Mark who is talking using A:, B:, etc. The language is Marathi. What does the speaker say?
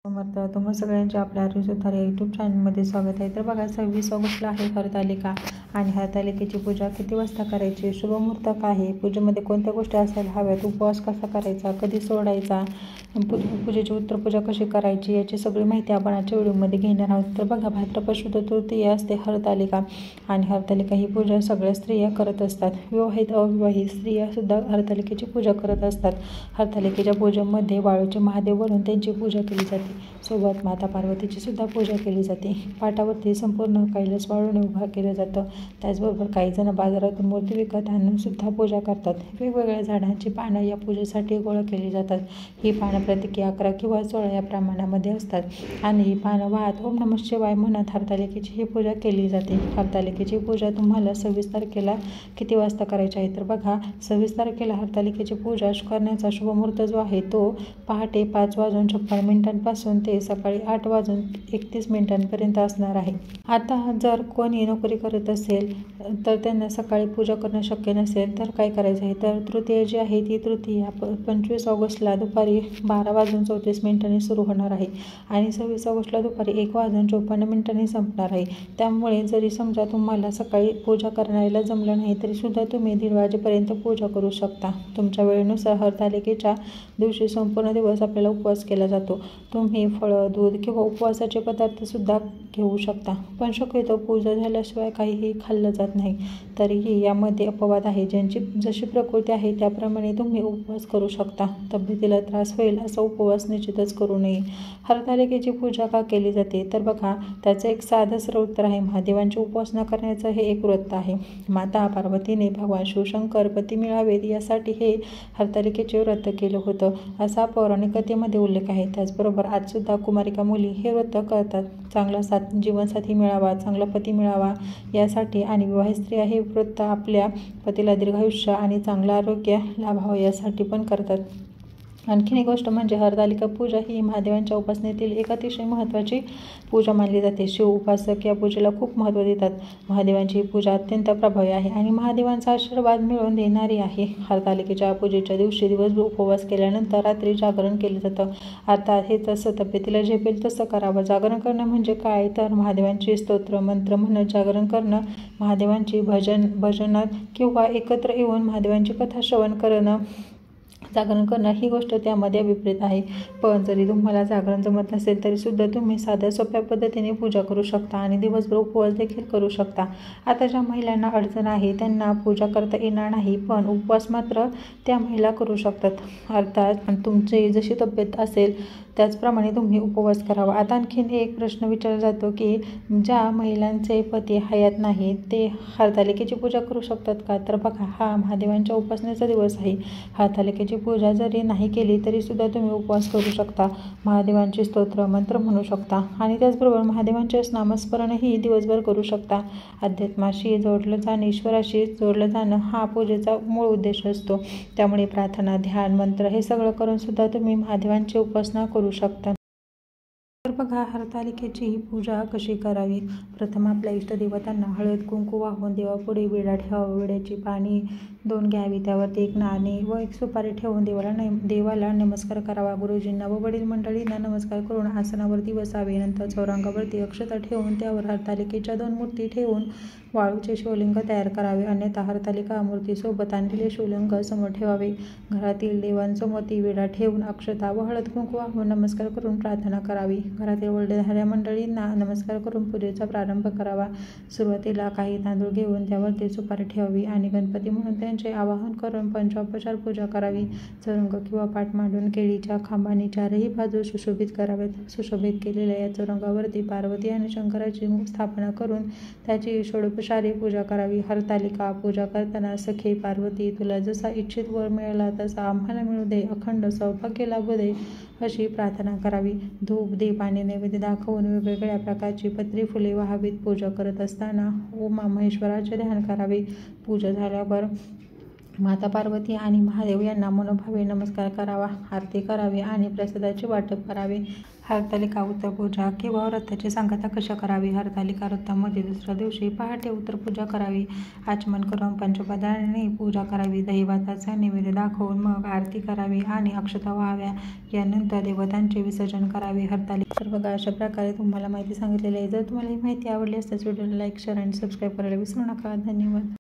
A: समर्थ तुम्हा सगळ्यांचे आपल्या आरोग्य सुधार या यूट्यूब चॅनलमध्ये स्वागत आहे. तर बघा 26 ऑगस्टला आहे हरतालिका आणि हरतालिकेची पूजा किती वाजता करायची, शुभमुहूर्त काय आहे, पूजेमध्ये कोणत्या गोष्टी असायला हव्यात, उपवास कसा करायचा, कधी सोडायचा, पूजेची उत्तरपूजा कशी करायची याची सगळी माहिती आपण आजच्या व्हिडिओमध्ये घेणार आहोत. तर बघा भाद्रपद शुद्ध तृतीया असते हरतालिका आणि हरतालिका ही पूजा सगळ्या स्त्रिया करत असतात. विवाहित अविवाहित स्त्रियासुद्धा हरतालिकेची पूजा करत असतात. हरतालिकेच्या पूजेमध्ये वाळूचे महादेव बनवून त्यांची पूजा केली जाते. सोबत माता पार्वतीची सुद्धा पूजा केली जाते. पाटावरती संपूर्ण कैलास वाळूने उभा केलं जातं. त्याचबरोबर काही जण बाजारातून मूर्ती विकत आणून सुद्धा पूजा करतात. वेगवेगळ्या झाडांची पानं या पूजेसाठी गोळा केली जातात. ही पानं प्रत्येकी 11 किंवा 16 या प्रमाणामध्ये असतात आणि ही पानं वाहत ओम नमः शिवाय म्हणत हरतालिकेची ही पूजा केली जाते. हरतालिकेची पूजा तुम्हाला 26 तारखेला किती वाजता करायची आहे, तर बघा 26 तारखेला हरतालिकेची पूजा करण्याचा शुभमुहूर्त जो आहे तो पहाटे 5:56 ते सकाळी 8:31 असणार आहे. आता जर कोणी नोकरी करत असेल तर त्यांना सकाळी पूजा करणं शक्य नसेल तर काय करायचं आहे, तर तृतीया जी आहे ती तृतीया 25 ऑगस्टला दुपारी 12:34 सुरू होणार आहे आणि 26 ऑगस्टला दुपारी 1:54 संपणार आहे. त्यामुळे जरी समजा तुम्हाला सकाळी पूजा करायला जमलं नाही तरी सुद्धा तुम्ही 1:30 वाजेपर्यंत पूजा करू शकता. तुमच्या वेळेनुसार हरतालिकेच्या दिवशी संपूर्ण दिवस आपल्याला उपवास केला जातो. तुम्ही फळं, दूध किंवा उपवासाचे पदार्थ सुद्धा घेऊ शकता, पण शक्यतो पूजा झाल्याशिवाय काहीही खाल्लं जात नाही. तरीही यामध्ये अपवाद आहे. ज्यांची जशी प्रकृती आहे त्याप्रमाणे तुम्ही उपवास करू शकता. तब्येतीला त्रास होईल असा उपवास निश्चितच करू नये. हरतालिकेची पूजा का केली जाते, तर बघा त्याचं एक साधं सरळ उत्तर आहे. महादेवांची उपासना करण्याचं हे एक व्रत आहे. माता पार्वतीने भगवान शिवशंकर पती मिळावेत यासाठी हे हरतालिकेचे व्रत केलं होतं असा पौराणिक कथेमध्ये उल्लेख आहे. त्याचबरोबर आजसुद्धा कुमारिका मुली हे व्रत करतात. चांगला जीवनसाथी मिळावा, चांगला पती मिळावा यासाठी आणि विवाहित स्त्रिया हे व्रत आपल्या पतीला दीर्घायुष्य आणि चांगलं आरोग्य लाभावं यासाठी पण करतात. आणखीन एक गोष्ट म्हणजे हरतालिका पूजा ही महादेवांच्या उपासनेतील एक अतिशय महत्त्वाची पूजा मानली जाते. शिव उपासक या पूजेला खूप महत्त्व देतात. महादेवांची ही पूजा अत्यंत प्रभावी आहे आणि महादेवांचा आशीर्वाद मिळवून देणारी आहे. हरतालिकेच्या पूजेच्या दिवशी दिवसभर उपवास केल्यानंतर रात्री जागरण केलं जातं. अर्थात हे जसं तब्येतीला झेपेल तसं करावं. जागरण करणं म्हणजे काय, तर महादेवांची स्तोत्र मंत्र म्हणत जागरण करणं, महादेवांची भजनात किंवा एकत्र येऊन महादेवांची कथा श्रवण करणं, जागरण करणं ही गोष्ट त्यामध्ये अभिप्रेत आहे. पण जरी तुम्हाला जागरण जमत नसेल तरी सुद्धा तुम्ही साध्या सोप्या पद्धतीने पूजा करू शकता आणि दिवसभर उपवास देखील करू शकता. आता ज्या महिलांना अडचण आहे त्यांना पूजा करता येणार नाही, पण उपवास मात्र त्या महिला करू शकतात. अर्थात तुमची जशी तब्येत असेल त्याचप्रमाणे तुम्ही उपवास करावा. आता आणखीन एक प्रश्न विचारला जातो की ज्या महिलांचे पती हयात नाही ते हरतालिकेची पूजा करू शकतात का, तर बघा हा महादेवांच्या उपासनेचा दिवस आहे. हरतालिकेची पूजा जरी नाही केली तरी सुद्धा तुम्ही उपवास करू शकता, महादेवांचे स्तोत्र मंत्र म्हणू शकता आणि त्याचबरोबर महादेवांचे नामस्मरणही दिवसभर करू शकता. अध्यात्माशी जोडलं जाणं, ईश्वराशी जोडलं जाणं हा पूजेचा मूळ उद्देश असतो. त्यामुळे प्रार्थना, ध्यान, मंत्र हे सगळं करून सुद्धा तुम्ही महादेवांची उपासना करू शकता. तर बघा हरतालिकेची ही पूजा कशी करावी. प्रथम आपल्या इष्टदेवतांना हळद कुंकू वाहून देवापुढे विडा ठेवावा. विड्याची पाणी 2 घ्यावी, त्यावरती 1 नाणे व 1 सुपारी ठेवून देवाला नमस्कार करावा. गुरुजींना व वडील मंडळींना नमस्कार करून आसनावरती बसावे. नंतर चौरंगावरती अक्षता ठेवून त्यावर हरतालिकेच्या 2 मूर्ती ठेवून वाळूचे शिवलिंग तयार करावे. अन्यथा हरतालिका मूर्तीसोबत आणलेले शिवलिंग समोर ठेवावे. घरातील देवांसमोर ती विडा ठेवून अक्षता व हळद कुंकू वाहून नमस्कार करून प्रार्थना करावी. घरातील वडीलधाऱ्या मंडळींना नमस्कार करून पूजेचा प्रारंभ करावा. सुरुवातीला काही तांदूळ घेऊन त्यावरती सुपारी ठेवावी आणि गणपती म्हणून त्यांचे आवाहन करून पंचोपचार पूजा करावी. चौरंग किंवा पाट मांडून केळीच्या खांबांनी चारही बाजू सुशोभित कराव्यात. सुशोभित केलेल्या या चौरंगावरती पार्वती आणि शंकराची स्थापना करून त्याची षोडोपचारे पूजा करावी. हरतालिका पूजा करताना सखे पार्वती, तुला जसा इच्छित वर मिळाला तसा आम्हाला मिळू दे, अखंड सौभाग्य लाभू दे अशी प्रार्थना करावी. धूप, दीप आणि नैवेद्य दाखवून वेगवेगळ्या प्रकारची पत्री फुले वाहावीत. पूजा करत असताना उमा महेश्वराचे ध्यान करावे. पूजा झाल्यावर माता पार्वती आणि महादेव यांना मनोभावे नमस्कार करावा, आरती करावी आणि प्रसादाचे वाटप करावे. हरतालिका उत्तरपूजा किंवा व्रताची सांगता कशा करावी. हरतालिका व्रतामध्ये दुसऱ्या दिवशी पहाटे उत्तरपूजा करावी. आचमन करून पंचपदाने पूजा करावी. दहीभाताचा नैवेद्य दाखवून मग आरती करावी आणि अक्षता व्हाव्या. यानंतर देवतांचे विसर्जन करावे. हरतालिका तर बघा, अशा प्रकारे तुम्हाला माहिती सांगितलेली आहे. जर तुम्हाला ही माहिती आवडली असल्यास व्हिडिओला लाईक, शेअर आणि सबस्क्राईब करायला विसरू नका. धन्यवाद.